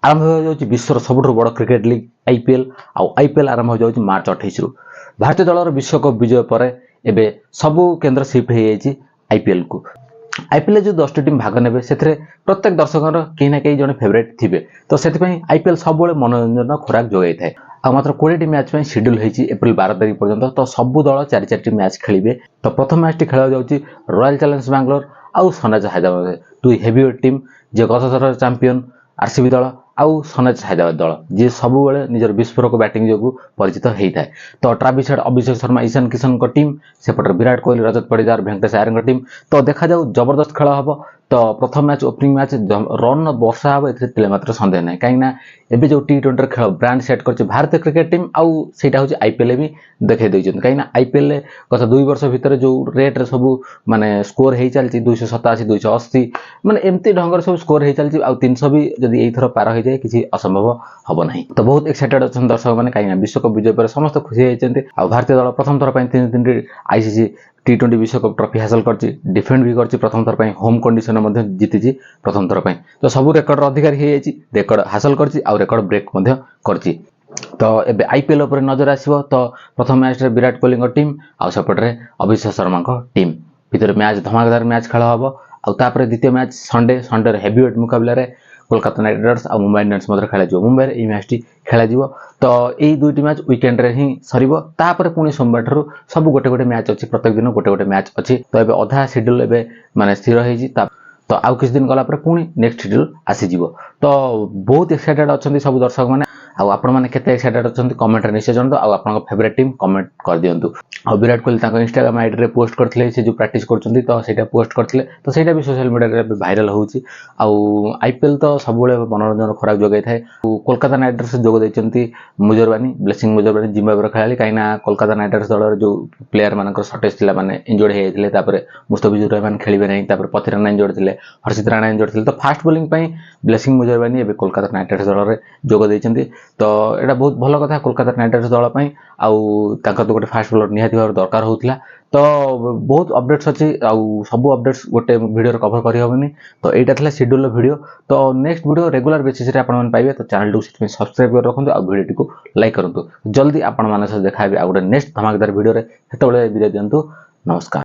आरंभ हो जाउछि विश्वर सबुठु बड़ क्रिकेट लीग आईपीएल आईपीएल आरंभ हो जाउछि मार्च 28 रु भारतीय दलर विश्वकप विजय पर एबे सबु केन्द्र शिफ्ट हो जाइछि आईपीएल को। आईपीएल जो 10 टीम भाग नेबे सेथरे प्रत्येक दर्शकर कहीं ना कहीं जने फेवरेट थिबे तो सेथिपई आईपीएल सबुले मनोरंजन खोराक जोगाई थाए। आ मात्र 20 टी मैच में शेड्यूल होइछि एप्रिल 12 तारिख पर्यंत तो सबु दल 4 टी मैच खेलिबे। तो प्रथम मैच टी खेला जाउछि रॉयल चैलेंजर्स बैंगलोर आउ सनराइजर्स हैदराबाद दुई हेवीवेट टीम जे गत थर चैंपियन आरसीबी दल आउ सनराइजर्स हैदराबाद दल जी सबु बेले निजर विस्फोरक बैटिंग जोगु परिचित होता है। तो ट्रेविस हेड अभिषेक शर्मा ईशान किशन को टीम सेपटर विराट कोहली रजत पाटीदार वेंकटेश अय्यर टीम तो देखा जाऊ जबरदस्त खेल हम। तो प्रथम मैच ओपनिंग मैच रन वर्षा हम ए मात्र सन्देह ना कहीं एबे जो टी20 खेल ब्रांड सेट कर भारतीय क्रिकेट टीम आउ सेटा होछि आईपीएल भी देखै दैछन कहीं आईपीएल गत 2 वर्ष भितर जो रेट रे सब माने स्कोर हे चलछि 287 280 माने एमती ढंगर सब स्कोर हे चलछि आ 300 भी जदी एई थर पार हो जाए किछि असंभव हबो नाही। तो बहुत एक्साइटेड अछन दर्शक माने कहीं विश्वकप विजय पर समस्त खुशी होइछन्ते आ भारतीय दल प्रथम थर पय 3 आईसीसी टी20 विश्वकप ट्रॉफी हासिल करछि डिफेंड भी करछि प्रथम थर पय होम कंडीशन मध्ये जीतिछि प्रथम थर पय। तो सब रेकर्ड अधिकारी हे जाइछि रेकर्ड हासिल करछि आ रेकर्ड ब्रेक मध्ये करछि। तो एबे आईपीएल ऊपर नजर आसीबो तो प्रथम मैच रे विराट कोहली टीम आ सेपटरे अभिषेक शर्मा टीम भितर मैच धमाकेदार मैच खेल हबो आ तापर द्वितीय मैच संडे रे हेवीवेट मुकाबला रे कोलकाता नाइट राइडर्स और मुंबई इंडियंस मध्य खेला जो मुंबई रे मैच टी खेला जीवो। तो यही दुईटी मैच वीकेंड रे ही सरीबो तापर पुणी सोमवार ठारू सब गोटे गोटे मैच अछि प्रत्येक दिन गोटे गोटे मैच अछि। तो एबे अधा शेड्यूल एबे माने स्थिर होइछि तो आउ किछ दिन गला पर पुणी नेक्स्ट शेड्यूल आसी जीवो। तो बहुत एक्साइटेड अछंती सब दर्शक माने आउ आपण माने केते एक्साइटेड अछंती कमेंट रे निश्चय जणतो आउ आपन फेवरेट टीम कमेंट कर दियंतु। आ विराट कोहली ताको इंस्टाग्राम आईडी रे पोस्ट करथिले से जो प्रैक्टिस करछंती तो सेटा पोस्ट करथिले तो सेटा भी सोशल मीडिया रे वायरल होउछि। आउ आईपीएल तो सबुले मनोरंजन खोराक जोगाई थाए। कोलकाता नाइट राइडर्स जोग दैछंती मुजरबानी ब्लेसिंग मुजरबानी जिम्बाब्वे खेलाली काइना कोलकाता नाइट राइडर्स दल जो प्लेयर मानकर शॉर्टेज थिला माने इंजर्ड हे जायतिले तापर मुस्तफिजुर रहमान खेलिबे नै तापर पथि राणा इंजर्ड थिले हर्षित राणा इंजर्ड थिले तो फास्ट बॉलिंग पई ब्लेसिंग मुजरबानी एबे कोलकाता नाइट राइडर्स दल रे जोग दैछंती। तो एटा बहुत भलो कथा कोलकाता नाइट राइडर्स दल पई आउ तांका तो गोटे फास्ट बॉलर निहाती भाव दरकार होउथिला। तो बहुत अपडेट्स अछि आउ सब अपडेट्स गोटे वीडियो रे कवर करि होबनी। तो एटा थला शेड्यूल वीडियो तो नेक्स्ट वीडियो रेगुलर बेसिस रे आपण मन पाइबे तो चैनल टू सब्सक्राइब कर रखंतु आ वीडियो टिको लाइक करंतु जल्दी आपण माने से देखाबे आ गोटे नेक्स्ट धमाकेदार वीडियो रे हेतबेले विदाय दियंतु नमस्कार।